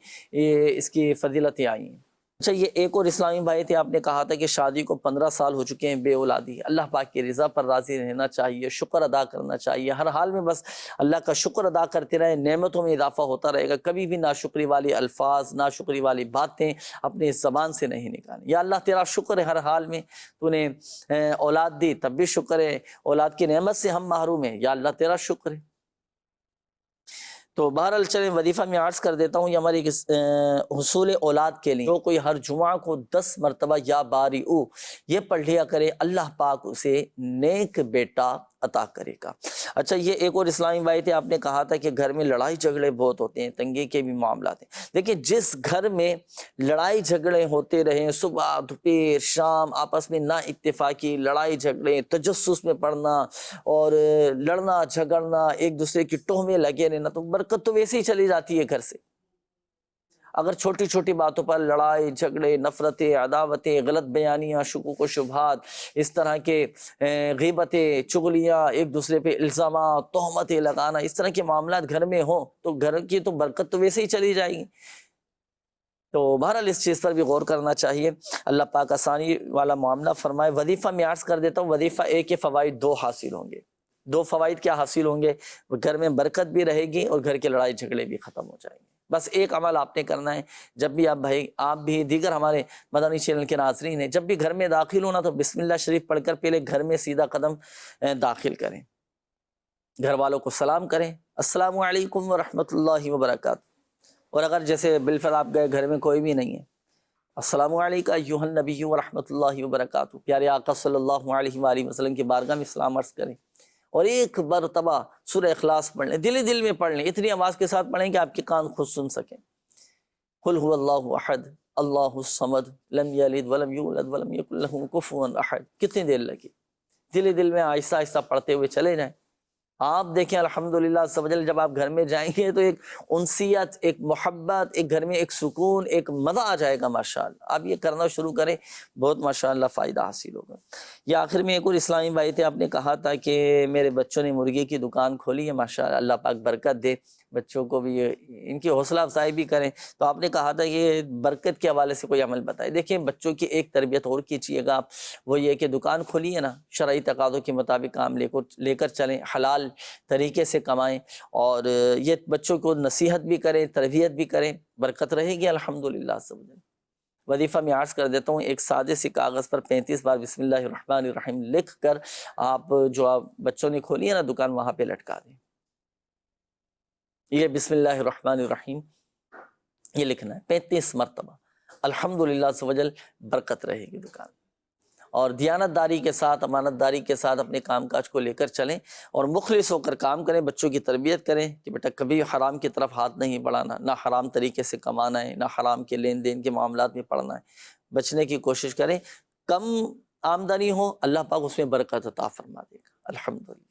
اس کی فضیلتیں آئی ہیں۔ اچھا، یہ ایک اور اسلامی بھائی تھے، آپ نے کہا تھا کہ شادی کو 15 سال ہو چکے ہیں، بے اولادی، اللہ پاک کی رضا پر راضی رہنا چاہیے، شکر ادا کرنا چاہیے، ہر حال میں بس اللہ کا شکر ادا کرتے رہیں، نعمتوں میں اضافہ ہوتا رہے گا، کبھی بھی ناشکری والی الفاظ، ناشکری والی باتیں اپنی زبان سے نہیں نکالیں۔ یا اللہ تیرا شکر ہے ہر حال میں، تو نے اولاد دی تب بھی شکر ہے، اولاد کی نعمت سے ہم محروم ہیں، یا اللہ تیرا شکر ہے۔ تو بہرحال چلیں وظیفہ میں عرض کر دیتا ہوں، یہ ہماری حصول اولاد کے لیے جو کوئی ہر جمعہ کو 10 مرتبہ یا باری او یہ پڑھ لیا کرے، اللہ پاک اسے نیک بیٹا عطا کرے گا۔ اچھا، یہ ایک اور اسلامی بھائی تھے، آپ نے کہا تھا کہ گھر میں لڑائی جھگڑے بہت ہوتے ہیں، تنگی کے بھی معاملات ہیں۔ دیکھیں، جس گھر میں لڑائی جھگڑے ہوتے رہیں، صبح دوپہر شام آپس میں نا اتفاقی لڑائی جھگڑے، تجسس میں پڑنا اور لڑنا جھگڑنا، ایک دوسرے کی ٹوہ میں لگے رہنا، تو برکت تو ویسے ہی چلی جاتی ہے گھر سے۔ اگر چھوٹی چھوٹی باتوں پر لڑائی جھگڑے، نفرتیں، عداوتیں، غلط بیانیاں، شکوک و شبہات، اس طرح کے غیبتیں، چغلیاں، ایک دوسرے پہ الزامات، تہمتیں لگانا، اس طرح کے معاملات گھر میں ہوں تو گھر کی تو برکت تو ویسے ہی چلی جائے گی۔ تو بہرحال اس چیز پر بھی غور کرنا چاہیے، اللہ پاک آسانی والا معاملہ فرمائے۔ وظیفہ میں عرض کر دیتا ہوں، وظیفہ ایک کے فوائد 2 حاصل ہوں گے۔ 2 فوائد کیا حاصل ہوں گے؟ گھر میں برکت بھی رہے گی اور گھر کے لڑائی جھگڑے بھی ختم ہو جائیں گے۔ بس ایک عمل آپ نے کرنا ہے، جب بھی آپ بھی دیگر ہمارے مدنی چینل کے ناظرین ہیں، جب بھی گھر میں داخل ہونا تو بسم اللہ شریف پڑھ کر پہلے گھر میں سیدھا قدم داخل کریں، گھر والوں کو سلام کریں، السلام علیکم ورحمۃ اللہ وبرکاتہ، اور اگر جیسے بالفعل آپ گئے گھر میں کوئی بھی نہیں ہے، السلام علیکم ایھا النبی ورحمۃ اللہ وبرکاتہ، پیارے آقا صلی اللہ علیہ وآلہ وسلم کی بارگاہ میں سلام عرض کریں، اور ایک مرتبہ سورہ اخلاص پڑھ لیں، دل میں پڑھ لیں، اتنی آواز کے ساتھ پڑھیں کہ آپ کے کان خود سن سکیں۔ قل هو اللہ احد اللہ الصمد لم یلد ولم یولد ولم یکن لہ کفوا احد۔ کتنی دیر لگی؟ دل میں آہستہ آہستہ پڑھتے ہوئے چلے جائیں، آپ دیکھیں الحمدللہ عز و جل جب آپ گھر میں جائیں گے تو ایک انسیت، ایک محبت، ایک گھر میں ایک سکون، ایک مزہ آ جائے گا ماشاءاللہ. آپ یہ کرنا شروع کریں، بہت ماشاءاللہ فائدہ حاصل ہوگا. یہ آخر میں ایک اور اسلامی بھائی تھے، آپ نے کہا تھا کہ میرے بچوں نے مرغی کی دکان کھولی ہے، ماشاءاللہ اللہ پاک برکت دے، بچوں کو بھی ان کی حوصلہ افزائی بھی کریں. تو آپ نے کہا تھا کہ برکت کے حوالے سے کوئی عمل بتائے. دیکھیں بچوں کی ایک تربیت اور کیجیے گا آپ، وہ یہ کہ دکان کھولی ہے نا، شرعی تقاضوں کے مطابق کام لے کر چلیں، حلال طریقے سے کمائیں، اور یہ بچوں کو نصیحت بھی کریں، تربیت بھی کریں، برکت رہے گی الحمدللہ. وظیفہ میں عرض کر دیتا ہوں، ایک سادے سے کاغذ پر 35 بار بسم اللہ الرحمن الرحیم لکھ کر آپ جو آپ بچوں نے کھولی ہے نا دکان، وہاں پہ لٹکا دیں. یہ بسم اللہ الرحمن الرحیم یہ لکھنا ہے 35 مرتبہ، الحمدللہ عز و جل برکت رہے گی دکان. اور دیانت داری کے ساتھ، امانت داری کے ساتھ اپنے کام کاج کو لے کر چلیں، اور مخلص ہو کر کام کریں. بچوں کی تربیت کریں کہ بیٹا کبھی حرام کی طرف ہاتھ نہیں بڑھانا، نہ حرام طریقے سے کمانا ہے، نہ حرام کے لین دین کے معاملات میں پڑنا ہے. بچنے کی کوشش کریں. کم آمدنی ہو، اللہ پاک اس میں برکت عطا فرما دے گا الحمدللہ.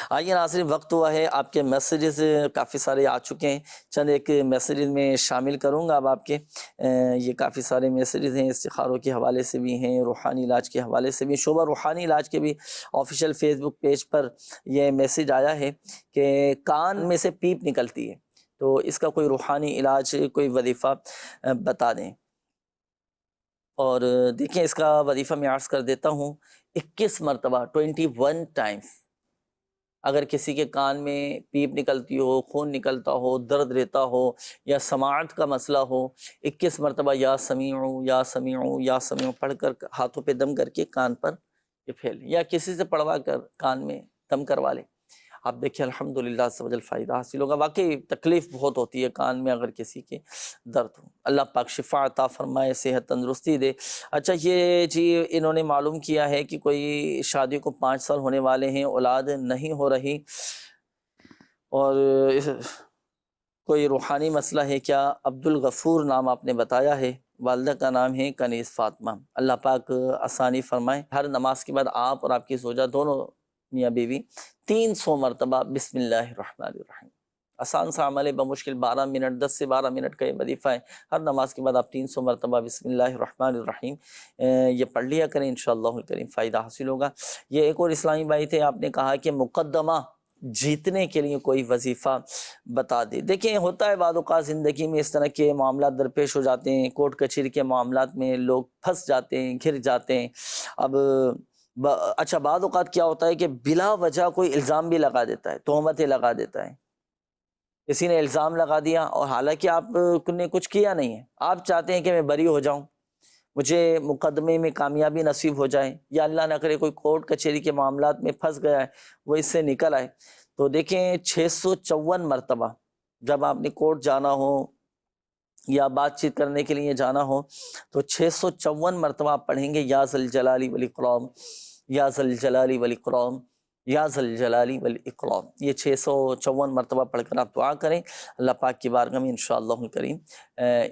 آئیے ناظرین، وقت ہوا ہے، آپ کے میسیجز کافی سارے آ چکے ہیں، چند ایک میسیجز میں شامل کروں گا. اب آپ کے یہ کافی سارے میسیجز ہیں، استخاروں کے حوالے سے بھی ہیں، روحانی علاج کے حوالے سے بھی. شعبہ روحانی علاج کے بھی آفیشیل فیس بک پیج پر یہ میسیج آیا ہے کہ کان میں سے پیپ نکلتی ہے، تو اس کا کوئی روحانی علاج، کوئی وظیفہ بتا دیں. اور دیکھیں اس کا وظیفہ میں عرض کر دیتا ہوں، 21 مرتبہ 21 ٹائمز اگر کسی کے کان میں پیپ نکلتی ہو، خون نکلتا ہو، درد رہتا ہو، یا سماعت کا مسئلہ ہو، 21 مرتبہ یا سمیعو یا سمیعو یا سمیعو پڑھ کر ہاتھوں پہ دم کر کے کان پر یہ پھیل، یا کسی سے پڑھوا کر کان میں دم کروا لیں. آپ دیکھیں الحمدللہ عز و جل فائدہ حاصل ہوگا. واقعی تکلیف بہت ہوتی ہے کان میں اگر کسی کے درد ہو. اللہ پاک شفا عطا فرمائے، صحت تندرستی دے. اچھا یہ جی انہوں نے معلوم کیا ہے کہ کوئی شادی کو 5 سال ہونے والے ہیں، اولاد نہیں ہو رہی، اور کوئی روحانی مسئلہ ہے کیا؟ عبد الغفور نام آپ نے بتایا ہے، والدہ کا نام ہے کنیز فاطمہ. اللہ پاک آسانی فرمائے. ہر نماز کے بعد آپ اور آپ کی زوجہ دونوں میاں بیوی 300 مرتبہ بسم اللہ الرحمن الرحیم. آسان سا عمل ہے، بمشکل 12 منٹ، 10 سے 12 منٹ کا یہ وظیفہ ہے. ہر نماز کے بعد آپ 300 مرتبہ بسم اللہ الرحمن الرحیم یہ پڑھ لیا کریں، انشاءاللہ الکریم فائدہ حاصل ہوگا. یہ ایک اور اسلامی بھائی تھے، آپ نے کہا کہ مقدمہ جیتنے کے لیے کوئی وظیفہ بتا دے. دیکھیں ہوتا ہے بعض اوقات زندگی میں اس طرح کے معاملات درپیش ہو جاتے ہیں، کورٹ کچہری کے معاملات میں لوگ پھنس جاتے ہیں، گھر جاتے ہیں. اب اچھا بعض اوقات کیا ہوتا ہے کہ بلا وجہ کوئی الزام بھی لگا دیتا ہے، تہمتیں لگا دیتا ہے. کسی نے الزام لگا دیا اور حالانکہ آپ نے کچھ کیا نہیں ہے، آپ چاہتے ہیں کہ میں بری ہو جاؤں، مجھے مقدمے میں کامیابی نصیب ہو جائے، یا اللہ نہ کرے کوئی کورٹ کچہری کے معاملات میں پھنس گیا ہے وہ اس سے نکل آئے. تو دیکھیں 654 مرتبہ جب آپ نے کورٹ جانا ہو یا بات چیت کرنے کے لیے جانا ہو تو 654 مرتبہ آپ پڑھیں گے یا ذل جلالی والاکرام، یا ذل جلالی والاکرام، یا ذل جلالی والاکرام. یہ 654 مرتبہ پڑھ کر آپ دعا کریں. اللہ پاک کی بارگاہ میں انشاءاللہ الکریم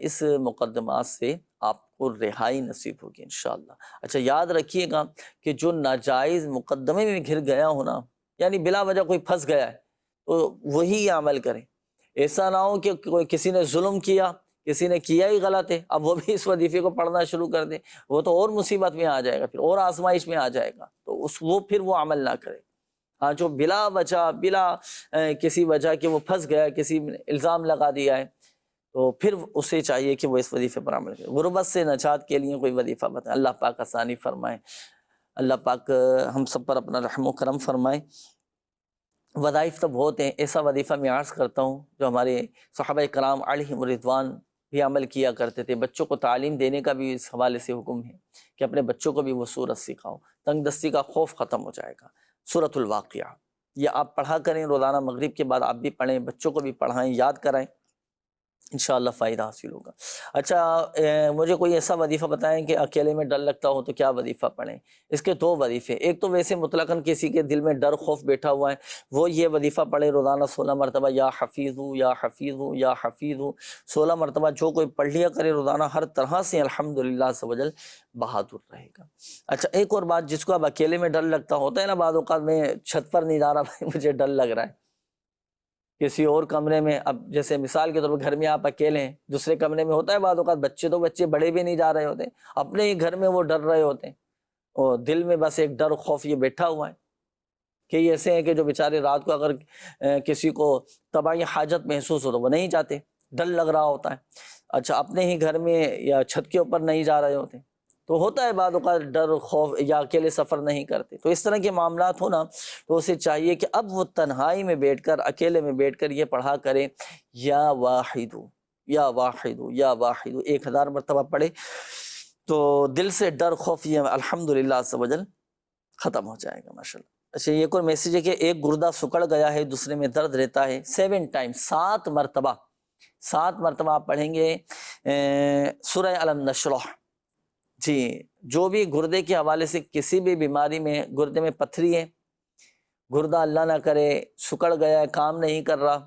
اس مقدمات سے آپ کو رہائی نصیب ہوگی انشاءاللہ. اچھا یاد رکھیے گا کہ جو ناجائز مقدمے میں گھر گیا ہونا، یعنی بلا وجہ کوئی پھنس گیا ہے، تو وہی عمل کریں. ایسا نہ ہو کہ کوئی کسی نے ظلم کیا، کسی نے کیا ہی غلط ہے، اب وہ بھی اس وظیفے کو پڑھنا شروع کر دے، وہ تو اور مصیبت میں آ جائے گا، پھر اور آزمائش میں آ جائے گا. تو وہ پھر وہ عمل نہ کرے. ہاں جو بلا وجہ، بلا کسی وجہ کہ وہ پھنس گیا، کسی نے الزام لگا دیا ہے، تو پھر اسے چاہیے کہ وہ اس وظیفے پر عمل کرے. غربت سے نجات کے لیے کوئی وظیفہ بتائیں. اللہ پاک آسانی فرمائے، اللہ پاک ہم سب پر اپنا رحم و کرم فرمائے. وظائف تو بہت ہیں، ایسا وظیفہ میں عرض کرتا ہوں جو ہمارے صحابہ کرام علیہم رضوان بھی عمل کیا کرتے تھے. بچوں کو تعلیم دینے کا بھی اس حوالے سے حکم ہے کہ اپنے بچوں کو بھی وہ سورت سکھاؤ، تنگ دستی کا خوف ختم ہو جائے گا. سورۃ الواقعہ یہ آپ پڑھا کریں، روزانہ مغرب کے بعد آپ بھی پڑھیں، بچوں کو بھی پڑھائیں، یاد کرائیں. انشاءاللہ فائدہ حاصل ہوگا۔ اچھا مجھے کوئی ایسا وظیفہ بتائیں کہ اکیلے میں ڈر لگتا ہو تو کیا وظیفہ پڑھیں؟ اس کے 2 وظیفے، ایک تو ویسے مطلقاً کسی کے دل میں ڈر خوف بیٹھا ہوا ہے وہ یہ وظیفہ پڑھے روزانہ 16 مرتبہ یا حفیظو یا حفیظو یا حفیظو 16 مرتبہ جو کوئی پڑھ لیا کرے روزانہ، ہر طرح سے الحمدللہ عز و جل بہادر رہے گا۔ اچھا ایک اور بات، جس کو اب اکیلے میں ڈر لگتا ہوتا ہے نا، بعض اوقات میں چھت پر نہیں جا رہا بھائی مجھے ڈر لگ رہا ہے، کسی اور کمرے میں، اب جیسے مثال کے طور پر گھر میں آپ اکیلے ہیں، دوسرے کمرے میں ہوتا ہے بعض اوقات بچے بڑے بھی نہیں جا رہے ہوتے، اپنے ہی گھر میں وہ ڈر رہے ہوتے ہیں، اور دل میں بس ایک ڈر خوف یہ بیٹھا ہوا ہے۔ کئی ایسے ہیں کہ جو بیچارے رات کو اگر کسی کو طبعی حاجت محسوس ہو تو وہ نہیں جاتے، ڈر لگ رہا ہوتا ہے۔ اچھا اپنے ہی گھر میں یا چھت کے اوپر نہیں جا رہے ہوتے، تو ہوتا ہے بعض اوقات ڈر خوف، یا اکیلے سفر نہیں کرتے، تو اس طرح کے معاملات ہونا تو اسے چاہیے کہ اب وہ تنہائی میں بیٹھ کر، اکیلے میں بیٹھ کر یہ پڑھا کرے یا واحدو یا واحدو یا واحدو 1000 مرتبہ پڑھے، تو دل سے ڈر خوف یہ الحمدللہ عز و جل ختم ہو جائے گا ماشاءاللہ۔ اچھا ایک اور میسیج ہے کہ ایک گردہ سکڑ گیا ہے، دوسرے میں درد رہتا ہے، 7 ٹائم 7 مرتبہ آپ پڑھیں گے سورہ علم نشرح۔ جی جو بھی گردے کے حوالے سے کسی بھی بیماری میں، گردے میں پتھری ہے، گردہ اللہ نہ کرے سکڑ گیا ہے، کام نہیں کر رہا،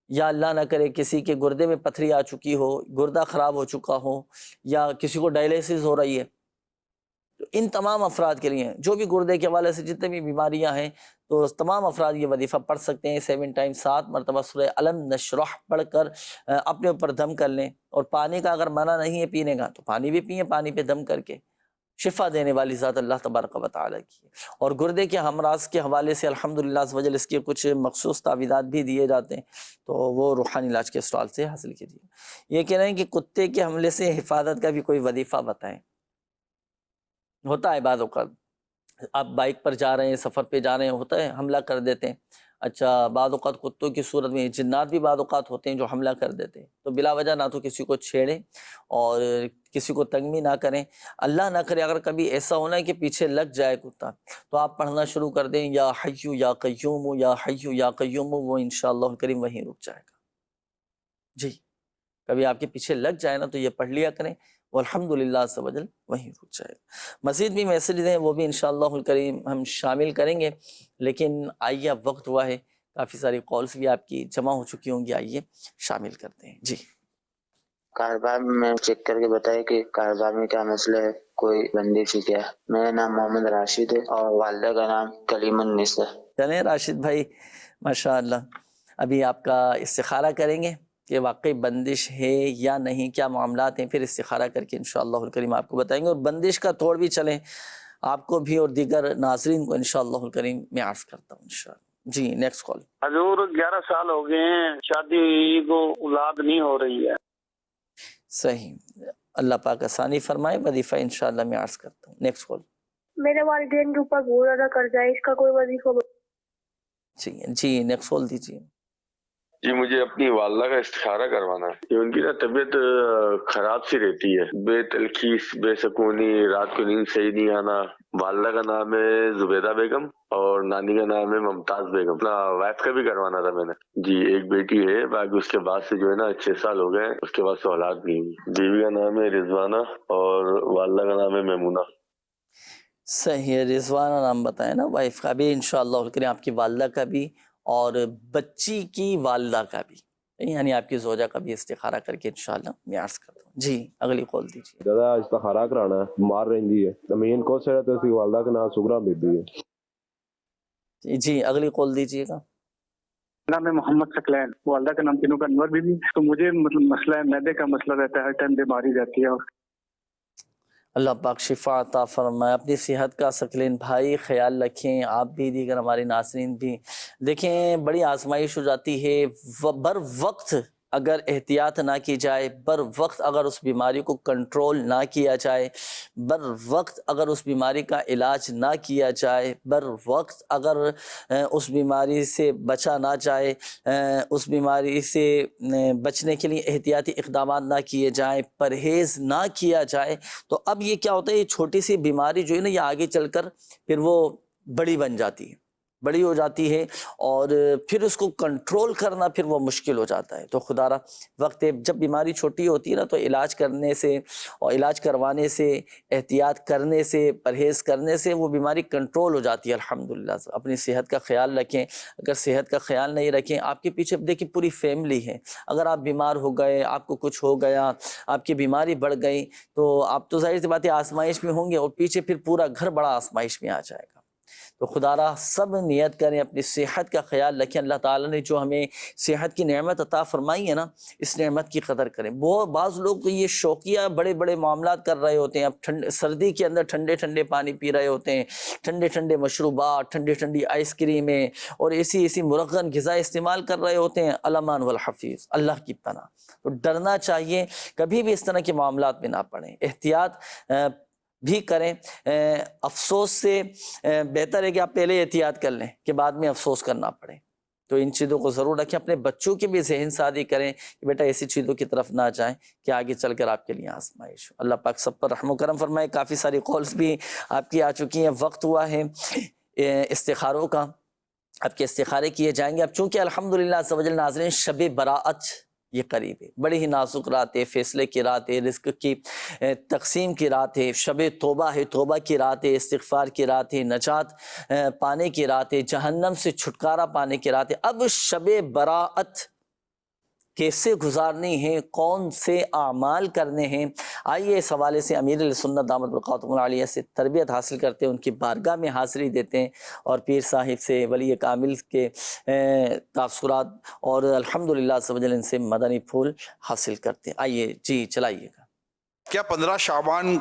یا اللہ نہ کرے کسی کے گردے میں پتھری آ چکی ہو، گردہ خراب ہو چکا ہو، یا کسی کو ڈائلیسس ہو رہی ہے، تو ان تمام افراد کے لیے جو بھی گردے کے حوالے سے جتنے بھی بیماریاں ہیں، تو تمام افراد یہ وظیفہ پڑھ سکتے ہیں 7 ٹائم 7 مرتبہ سورہ علم نشرح پڑھ کر اپنے اوپر دم کر لیں، اور پانی کا اگر منع نہیں ہے پینے کا تو پانی بھی پئیں، پانی پہ دم کر کے۔ شفا دینے والی ذات اللہ تبارک و تعالیٰ کی ہے، اور گردے کے امراض کے حوالے سے الحمدللہ عز و جل اس کے کچھ مخصوص تعویذات بھی دیے جاتے ہیں، تو وہ روحانی علاج کے اسٹال سے حاصل کیجیے۔ یہ کہہ رہے ہیں کہ کتے کے حملے سے حفاظت کا بھی کوئی وظیفہ بتائیں۔ ہوتا ہے بعض اوقات آپ بائک پر جا رہے ہیں، سفر پہ جا رہے ہیں، ہوتا ہے حملہ کر دیتے ہیں۔ اچھا بعض اوقات کتوں کی صورت میں جنات بھی بعض اوقات ہوتے ہیں جو حملہ کر دیتے ہیں، تو بلا وجہ نہ تو کسی کو چھیڑیں اور کسی کو تنگ بھی نہ کریں۔ اللہ نہ کرے اگر کبھی ایسا ہونا ہے کہ پیچھے لگ جائے کتا، تو آپ پڑھنا شروع کر دیں یا حیو یا قیوم یا حیو یا قیوم، وہ انشاءاللہ الکریم وہیں رک جائے گا۔ جی کبھی آپ کے پیچھے لگ جائے نا تو یہ پڑھ لیا کریں، وہ الحمدللہ عز و جل وہیں رک جائے گا۔ مزید بھی میسیج ہیں وہ بھی انشاءاللہ الکریم ہم شامل کریں گے، لیکن آئیے اب وقت ہوا ہے، کافی ساری کالز بھی آپ کی جمع ہو چکی ہوں گی، آئیے شامل کرتے ہیں۔ جی کاروبار میں چیک کر کے بتائے کہ کاروبار میں کیا مسئلہ ہے، کوئی بندش ہے کیا؟ میرا نام محمد راشد ہے اور والدہ کا نام کلیم النساء۔ چلیں راشد بھائی ماشاءاللہ، ابھی آپ کا استخارہ کریں گے کہ واقعی بندش ہے یا نہیں، کیا معاملات ہیں، پھر استخارہ کر کے انشاءاللہ الکریم آپ کو بتائیں گے، اور بندش کا توڑ بھی چلیں آپ کو بھی اور دیگر ناظرین کو انشاءاللہ الکریم میں عرض کرتا ہوں انشاءاللہ۔ جی نیکسٹ کال۔ حضور 11 سال ہو گئے ہیں، شادی کو اولاد نہیں ہو رہی ہے۔ صحیح، اللہ پاک آسانی فرمائے، وظیفہ انشاءاللہ میں عرض کرتا ہوں۔ Next call. میرے والدین کے اوپر بہت زیادہ قرضہ ہے، اس کا کوئی وظیفہ؟ جی نیکسٹ کال دیجیے۔ جی مجھے اپنی والدہ کا استخارہ کروانا ہے، ان کی نا طبیعت خراب سی رہتی ہے، بے تلخیص، بے سکونی، رات کو نیند صحیح نہیں آنا۔ والدہ کا نام ہے زبیدہ بیگم اور نانی کا نام ہے ممتاز بیگم۔ اپنا وائف کا بھی کروانا تھا میں نے۔ جی ایک بیٹی ہے، باقی اس کے بعد سے جو ہے نا 6 سال ہو گئے ہیں، اس کے بعد سے اولاد نہیں ہوئی۔ بیوی کا نام ہے رضوانہ اور والدہ کا نام ہے میمونہ۔ صحیح ہے، رضوانہ نام بتائیں نا وائف کا بھی انشاءاللہ الکریم، آپ کی والدہ کا بھی اور بچی کی والدہ کا بھی، یعنی آپ کی زوجہ کا بھی استخارہ کر کے انشاءاللہ میں عرض کرتا ہوں۔ جی اگلی کال دیجیے۔ دادا استخارہ کرانا ہے، بیمار رہندی ہے، مین کو سے تو اس کی والدہ کا نام سغرا بی بی ہے۔ جی اگلی کال دیجیے گا۔ نام ہے محمد ثقلین، والدہ کا نام تینوں کا انور بی بی۔ تو مجھے مسئلہ ہے، معدے کا مسئلہ رہتا ہے، ہر ٹائم بیماری رہتی ہے۔ اللہ پاک شفا عطا فرمائے، اپنی صحت کا ثقلین بھائی خیال رکھیں، آپ بھی دیگر ہمارے ناظرین بھی۔ دیکھیں بڑی آزمائش ہو جاتی ہے، بر وقت اگر احتیاط نہ کی جائے، بر وقت اگر اس بیماری کو کنٹرول نہ کیا جائے، بر وقت اگر اس بیماری کا علاج نہ کیا جائے، بر وقت اگر اس بیماری سے بچا نہ جائے، اس بیماری سے بچنے کے لیے احتیاطی اقدامات نہ کیے جائیں، پرہیز نہ کیا جائے، تو اب یہ کیا ہوتا ہے، یہ چھوٹی سی بیماری جو ہے نا یہ آگے چل کر پھر وہ بڑی بن جاتی ہے۔ بڑی ہو جاتی ہے اور پھر اس کو کنٹرول کرنا پھر وہ مشکل ہو جاتا ہے. تو خدا را وقت جب بیماری چھوٹی ہوتی ہے نا تو علاج کرنے سے اور علاج کروانے سے، احتیاط کرنے سے، پرہیز کرنے سے وہ بیماری کنٹرول ہو جاتی ہے الحمدللہ. اپنی صحت کا خیال رکھیں. اگر صحت کا خیال نہیں رکھیں، آپ کے پیچھے دیکھیں پوری فیملی ہے، اگر آپ بیمار ہو گئے، آپ کو کچھ ہو گیا، آپ کی بیماری بڑھ گئی تو آپ تو ظاہر سی بات ہے آزمائش میں ہوں گے اور پیچھے پھر پورا گھر بڑا آزمائش میں آ جائے گا. تو خدا را سب نیت کریں، اپنی صحت کا خیال رکھیں. اللہ تعالیٰ نے جو ہمیں صحت کی نعمت عطا فرمائی ہے نا، اس نعمت کی قدر کریں. وہ بعض لوگ یہ شوقیہ بڑے بڑے معاملات کر رہے ہوتے ہیں. اب سردی کے اندر ٹھنڈے ٹھنڈے پانی پی رہے ہوتے ہیں، ٹھنڈے ٹھنڈے مشروبات، ٹھنڈی ٹھنڈی آئس کریمیں اور ایسی مرغن غذا استعمال کر رہے ہوتے ہیں. الامان والحفیظ، اللہ کی پناہ. تو ڈرنا چاہیے، کبھی بھی اس طرح کے معاملات میں نہ پڑیں. احتیاط بھی کریں. افسوس سے بہتر ہے کہ آپ پہلے احتیاط کر لیں کہ بعد میں افسوس کرنا پڑے. تو ان چیزوں کو ضرور رکھیں. اپنے بچوں کی بھی ذہن سازی کریں کہ بیٹا ایسی چیزوں کی طرف نہ جائیں کہ آگے چل کر آپ کے لیے آزمائش ہو. اللہ پاک سب پر رحم و کرم فرمائے. کافی ساری کالز بھی آپ کی آ چکی ہیں. وقت ہوا ہے استخاروں کا. آپ کے استخارے کیے جائیں گے. اب چونکہ الحمدللہ عز و جل ناظرین شب براءت یہ قریب ہے، بڑی ہی نازک رات ہے، فیصلے کی رات ہے، رزق کی تقسیم کی رات ہے، شب توبہ ہے، توبہ کی رات ہے، استغفار کی رات ہے، نجات پانے کی رات ہے، جہنم سے چھٹکارا پانے کی رات ہے. اب شب براءت کیسے گزارنی ہے، کون سے اعمال کرنے ہیں، آئیے اس حوالے سے امیر السنت دامت برکاتہم العالیہ سے تربیت حاصل کرتے ہیں، ان کی بارگاہ میں حاضری دیتے ہیں اور پیر صاحب سے، ولی کامل کے تاثرات اور الحمدللہ عز و جل ان سے مدنی پھول حاصل کرتے ہیں. آئیے جی چلائیے گا. کیا 15 شعبان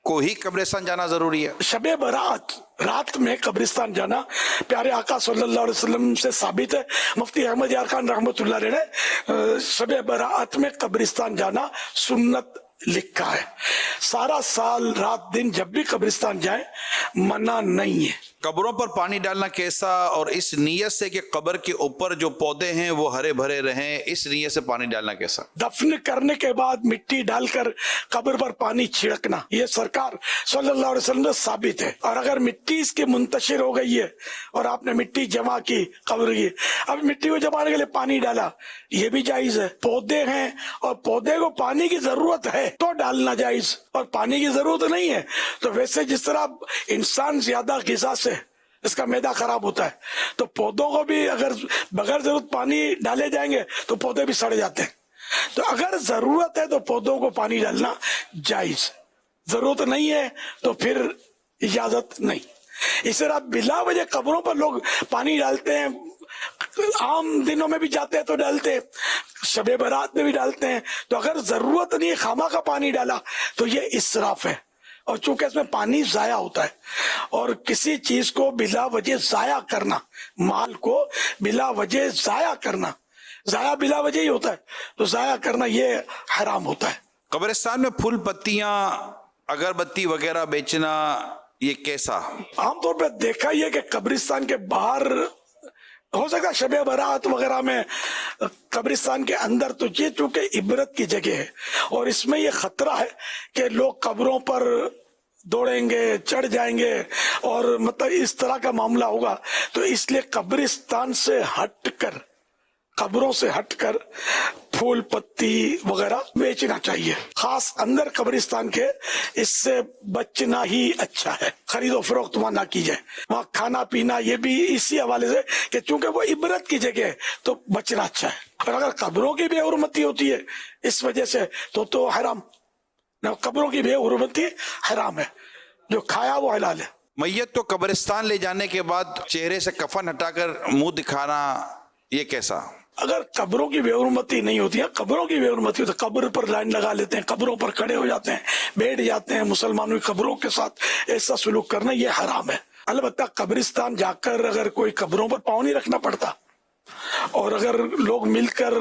کو ہی قبرستان جانا ضروری ہے؟ شب برات رات میں قبرستان جانا پیارے آقا صلی اللہ علیہ وسلم سے ثابت ہے. مفتی احمد یار خان رحمۃ اللہ علیہ نے شب برات میں قبرستان جانا سنت لکھا ہے. سارا سال رات دن جب بھی قبرستان جائیں منع نہیں ہے. قبروں پر پانی ڈالنا کیسا، اور اس نیت سے کہ قبر کے اوپر جو پودے ہیں وہ ہرے بھرے رہیں، اس نیت سے پانی ڈالنا کیسا؟ دفن کرنے کے بعد مٹی ڈال کر قبر پر پانی چھڑکنا یہ سرکار صلی اللہ علیہ وسلم سے ثابت ہے. اور اگر مٹی اس کی منتشر ہو گئی ہے اور آپ نے مٹی جمع کی قبر کی، اب مٹی کو جمانے کے لیے پانی ڈالا، یہ بھی جائز ہے. پودے ہیں اور پودے کو پانی کی ضرورت ہے تو ڈالنا جائز، اور پانی کی ضرورت نہیں ہے تو ویسے جس طرح انسان زیادہ غذا سے اس کا معدہ خراب ہوتا ہے تو پودوں کو بھی اگر بغیر ضرورت پانی ڈالے جائیں گے تو پودے بھی سڑ جاتے ہیں. تو اگر ضرورت ہے تو پودوں کو پانی ڈالنا جائز، ضرورت نہیں ہے تو پھر اجازت نہیں. اس طرح بلا وجہ قبروں پر لوگ پانی ڈالتے ہیں، عام دنوں میں بھی جاتے ہیں تو ڈالتے ہیں، شب برات میں بھی ڈالتے ہیں. تو اگر ضرورت نہیں ہے خواہ کا پانی ڈالا تو یہ اسراف ہے. اور چونکہ اس میں پانی ضائع ہوتا ہے، اور کسی چیز کو بلا وجہ ضائع کرنا، مال کو بلا وجہ ضائع کرنا، ضائع بلا وجہ ہی ہوتا ہے، تو ضائع کرنا یہ حرام ہوتا ہے. قبرستان میں پھول پتیاں اگربتی وغیرہ بیچنا یہ کیسا؟ عام طور پہ دیکھا یہ کہ قبرستان کے باہر ہو سکتا شب برات وغیرہ میں، قبرستان کے اندر تو یہ چونکہ عبرت کی جگہ ہے اور اس میں یہ خطرہ ہے کہ لوگ قبروں پر دوڑیں گے، چڑھ جائیں گے اور مطلب اس طرح کا معاملہ ہوگا. تو اس لیے قبرستان سے ہٹ کر، قبروں سے ہٹ کر پھول پتی وغیرہ بیچنا چاہیے، خاص اندر قبرستان کے. اس سے بچنا ہی اچھا ہے. خرید و فروخت وہاں نہ کی جائے. وہاں کھانا پینا یہ بھی اسی حوالے سے کہ چونکہ وہ عبرت کی جگہ ہے تو بچنا اچھا ہے. اور اگر قبروں کی بے حرمتی ہوتی ہے اس وجہ سے تو حرام. قبروں کی بے حرمتی حرام ہے، جو کھایا وہ حلال ہے. میت کو قبرستان لے جانے کے بعد چہرے سے کفن ہٹا کر منہ دکھانا یہ کیسا؟ اگر قبروں کی بے حرمتی نہیں ہوتی ہے، قبروں کی بے حرمتی ہوتی ہے، قبر پر لائن لگا لیتے ہیں، قبروں پر کھڑے ہو جاتے ہیں، بیٹھ جاتے ہیں، مسلمانوں کی قبروں کے ساتھ ایسا سلوک کرنا یہ حرام ہے. البتہ قبرستان جا کر اگر کوئی قبروں پر پاؤں نہیں رکھنا پڑتا اور اگر لوگ مل کر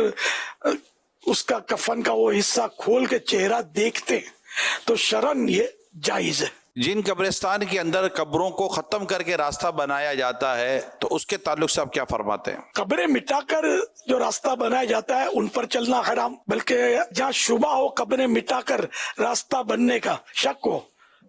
اس کا کفن کا وہ حصہ کھول کے چہرہ دیکھتے ہیں تو شرعاً یہ جائز ہے. جن قبرستان کے اندر قبروں کو ختم کر کے راستہ بنایا جاتا ہے تو اس کے تعلق سے آپ کیا فرماتے ہیں؟ قبریں مٹا کر جو راستہ بنایا جاتا ہے ان پر چلنا حرام، بلکہ جہاں شبہ ہو قبریں مٹا کر راستہ بننے کا شک ہو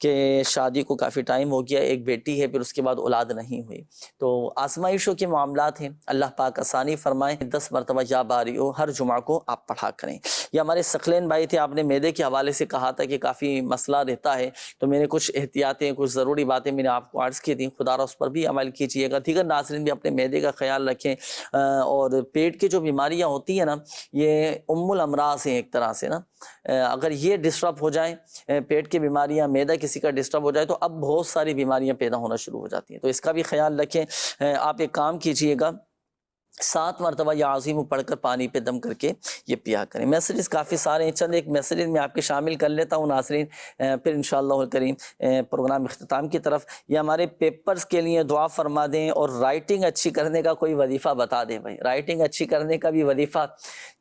کہ شادی کو کافی ٹائم ہو گیا, ایک بیٹی ہے, پھر اس کے بعد اولاد نہیں ہوئی. تو آزمائشوں کے معاملات ہیں, اللہ پاک آسانی فرمائے. 10 مرتبہ یا باری ہو ہر جمعہ کو آپ پڑھا کریں. یہ ہمارے ثقلین بھائی تھے, آپ نے معدے کے حوالے سے کہا تھا کہ کافی مسئلہ رہتا ہے, تو میں نے کچھ احتیاطیں, کچھ ضروری باتیں میں نے آپ کو عرض کی تھیں, خدا را اس پر بھی عمل کیجیے گا. دیگر ناظرین بھی اپنے معدے کا خیال رکھیں. اور پیٹ کی جو بیماریاں ہوتی ہیں نا, یہ ام الامراض ہیں ایک طرح سے نا. اگر یہ ڈسٹرب ہو جائیں, پیٹ کی بیماریاں, معدہ کسی کا ڈسٹرب ہو جائے, تو اب بہت ساری بیماریاں پیدا ہونا شروع ہو جاتی ہیں. تو اس کا بھی خیال رکھیں. آپ ایک کام کیجیے گا, 7 مرتبہ یا عظیم پڑھ کر پانی پہ دم کر کے یہ پیا کریں. میسیجز کافی سارے ہیں, چند ایک میسیجز میں آپ کے شامل کر لیتا ہوں ناظرین, پھر انشاءاللہ الکریم پروگرام اختتام کی طرف. یہ ہمارے پیپرز کے لیے دعا فرما دیں, اور رائٹنگ اچھی کرنے کا کوئی وظیفہ بتا دیں بھائی. رائٹنگ اچھی کرنے کا بھی وظیفہ,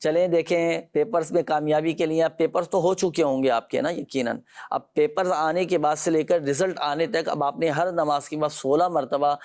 چلیں دیکھیں پیپرز میں کامیابی کے لیے, پیپرز تو ہو چکے ہوں گے آپ کے نا یقیناً. اب پیپرز آنے کے بعد سے لے کر رزلٹ آنے تک اب آپ نے ہر نماز کے بعد 16 مرتبہ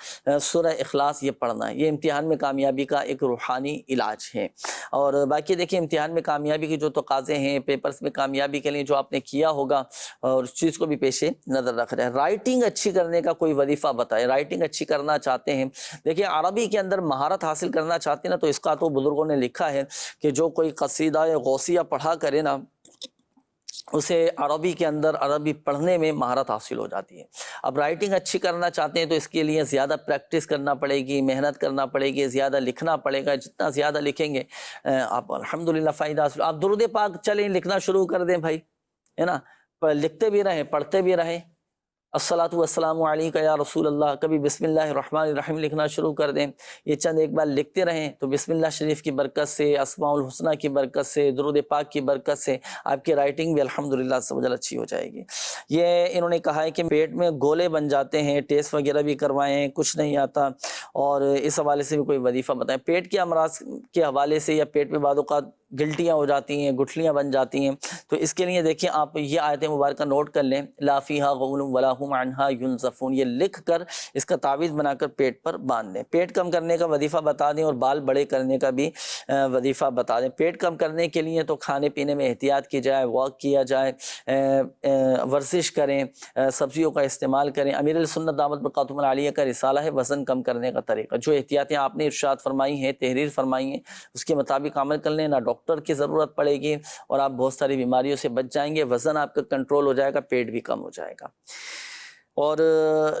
سورہ اخلاص یہ پڑھنا ہے. یہ امتحان میں کامیابی کا ایک روحانی علاج ہے. اور باقی دیکھیں امتحان میں کامیابی کے جو تقاضے ہیں, پیپرز میں کامیابی کے لیے جو آپ نے کیا ہوگا, اور اس چیز کو بھی پیش نظر رکھ رہے ہیں. رائٹنگ اچھی کرنے کا کوئی وظیفہ بتائے. رائٹنگ اچھی کرنا چاہتے ہیں, دیکھیں عربی کے اندر مہارت حاصل کرنا چاہتے ہیں نا, تو اس کا تو بزرگوں نے لکھا ہے کہ جو کوئی قصیدہ غوثیہ پڑھا کرے نا, اسے عربی کے اندر عربی پڑھنے میں مہارت حاصل ہو جاتی ہے. اب رائٹنگ اچھی کرنا چاہتے ہیں تو اس کے لیے زیادہ پریکٹس کرنا پڑے گی, محنت کرنا پڑے گی, زیادہ لکھنا پڑے گا. جتنا زیادہ لکھیں گے آپ الحمدللہ فائدہ حاصل. آپ درود پاک چلیں لکھنا شروع کر دیں بھائی, ہے نا, لکھتے بھی رہیں, پڑھتے بھی رہیں. الصلاۃ والسلام علیکہ یا رسول اللہ, کبھی بسم اللہ الرحمن الرحیم لکھنا شروع کر دیں. یہ چند ایک بار لکھتے رہیں تو بسم اللہ شریف کی برکت سے, اسماء الحسنہ کی برکت سے, درود پاک کی برکت سے آپ کی رائٹنگ بھی الحمدللہ سبحان اچھی ہو جائے گی. یہ انہوں نے کہا ہے کہ پیٹ میں گولے بن جاتے ہیں, ٹیسٹ وغیرہ بھی کروائیں, کچھ نہیں آتا, اور اس حوالے سے بھی کوئی وظیفہ بتائیں. پیٹ کے امراض کے حوالے سے یا پیٹ میں بعض اوقات گلٹیاں ہو جاتی ہیں, گٹھلیاں بن جاتی ہیں, تو اس کے لیے دیکھیں آپ یہ آیت مبارکہ نوٹ کر لیں, لا فیہا غول ولا هم عنہا ینزفون. یہ لکھ کر اس کا تعویذ بنا کر پیٹ پر باندھ دیں. پیٹ کم کرنے کا وظیفہ بتا دیں, اور بال بڑے کرنے کا بھی وظیفہ بتا دیں. پیٹ کم کرنے کے لیے تو کھانے پینے میں احتیاط کی جائے, واک کیا جائے, ورزش کریں, سبزیوں کا استعمال کریں. امیر السنت دامت برکاتہم العالیہ کا رسالہ ہے وزن کم کرنے کا طریقہ. جو احتیاطیں آپ نے ارشاد فرمائی ہیں, تحریر فرمائی ہیں, اس کے مطابق عمل کر لیں. نہ ڈاکٹر کی ضرورت پڑے گی, اور آپ بہت ساری بیماریوں سے بچ جائیں گے. وزن آپ کا کنٹرول ہو جائے گا, پیٹ بھی کم ہو جائے گا. اور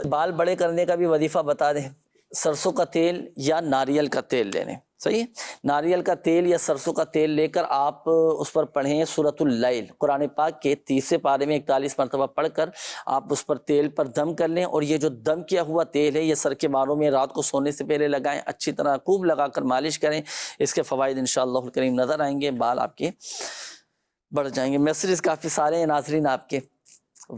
بال بڑے کرنے کا بھی وظیفہ بتا دیں. سرسوں کا تیل یا ناریل کا تیل لینے, صحیح ہے, ناریل کا تیل یا سرسوں کا تیل لے کر آپ اس پر پڑھیں سورۃ اللیل, قرآن پاک کے 30 پارے میں 41 مرتبہ پڑھ کر آپ اس پر تیل پر دم کر لیں. اور یہ جو دم کیا ہوا تیل ہے, یہ سر کے بالوں میں رات کو سونے سے پہلے لگائیں, اچھی طرح خوب لگا کر مالش کریں. اس کے فوائد انشاءاللہ الکریم نظر آئیں گے, بال آپ کے بڑھ جائیں گے. میسیجز کافی سارے ہیں ناظرین آپ کے.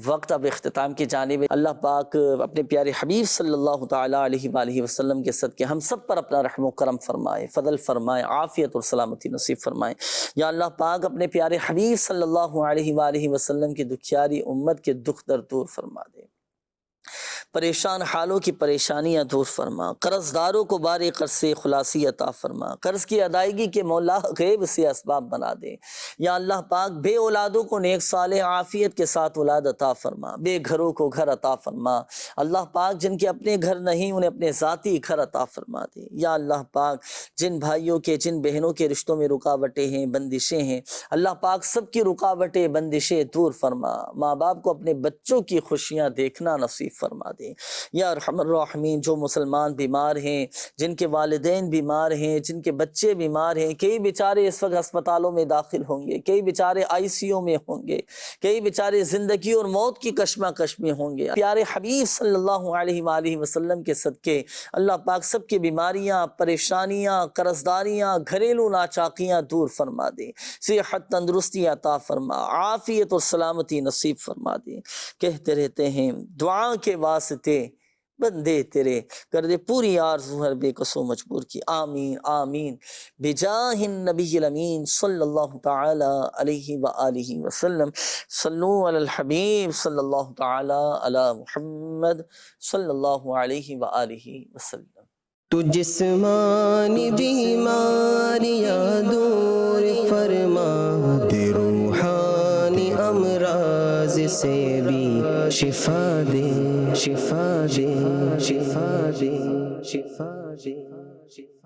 وقت اب اختتام کی جانب. اللہ پاک اپنے پیارے حبیب صلی اللہ تعالیٰ علیہ وآلہ وسلم کے صدقے ہم سب پر اپنا رحم و کرم فرمائے, فضل فرمائے, عافیت اور سلامتی نصیب فرمائے. یا اللہ پاک اپنے پیارے حبیب صلی اللہ علیہ وآلہ وسلم کی دکھیاری امت کے دکھ درد دور فرما دے, پریشان حالوں کی پریشانیاں دور فرما, قرض داروں کو بار قرض سے خلاصی عطا فرما, قرض کی ادائیگی کے مولا غیب سے اسباب بنا دے. یا اللہ پاک بے اولادوں کو نیک صالح عافیت کے ساتھ اولاد عطا فرما, بے گھروں کو گھر عطا فرما. اللہ پاک جن کے اپنے گھر نہیں انہیں اپنے ذاتی گھر عطا فرما دے. یا اللہ پاک جن بھائیوں کے جن بہنوں کے رشتوں میں رکاوٹیں ہیں, بندشیں ہیں, اللہ پاک سب کی رکاوٹیں بندشیں دور فرما. ماں باپ کو اپنے بچوں کی خوشیاں دیکھنا نصیب فرما دے. یا ارحم الراحمین, جو مسلمان بیمار ہیں, جن کے والدین بیمار ہیں, جن کے بچے بیمار ہیں, کئی بیچارے اس وقت ہسپتالوں میں داخل ہوں گے, کئی بیچارے ICU میں ہوں گے, کئی بیچارے زندگی اور موت کی کشمکش میں ہوں گے. پیارے حبیب صلی اللہ علیہ وآلہ وسلم کے صدقے اللہ پاک سب کی بیماریاں, پریشانیاں, قرضداریاں, گھریلو ناچاکیاں دور فرما دے. صحت تندرستی عطا فرما, عافیت اور سلامتی نصیب فرما دے. کہتے رہتے ہیں دعا کے واسطے بندے تیرے کر دے پوری آرزو ہر بے کسو مجبور کی. آمین آمین بجاہ النبی الامین صلی اللہ تعالی علیہ وآلہ وسلم. صلو علی الحبیب صلی اللہ تعالی علی محمد صلی اللہ علیہ وآلہ وسلم. تو جسمانی بیماریاں دور فرما دے, روحانی امراض سے بھی شفا دے شفا دے شفا دے شفا دے شفا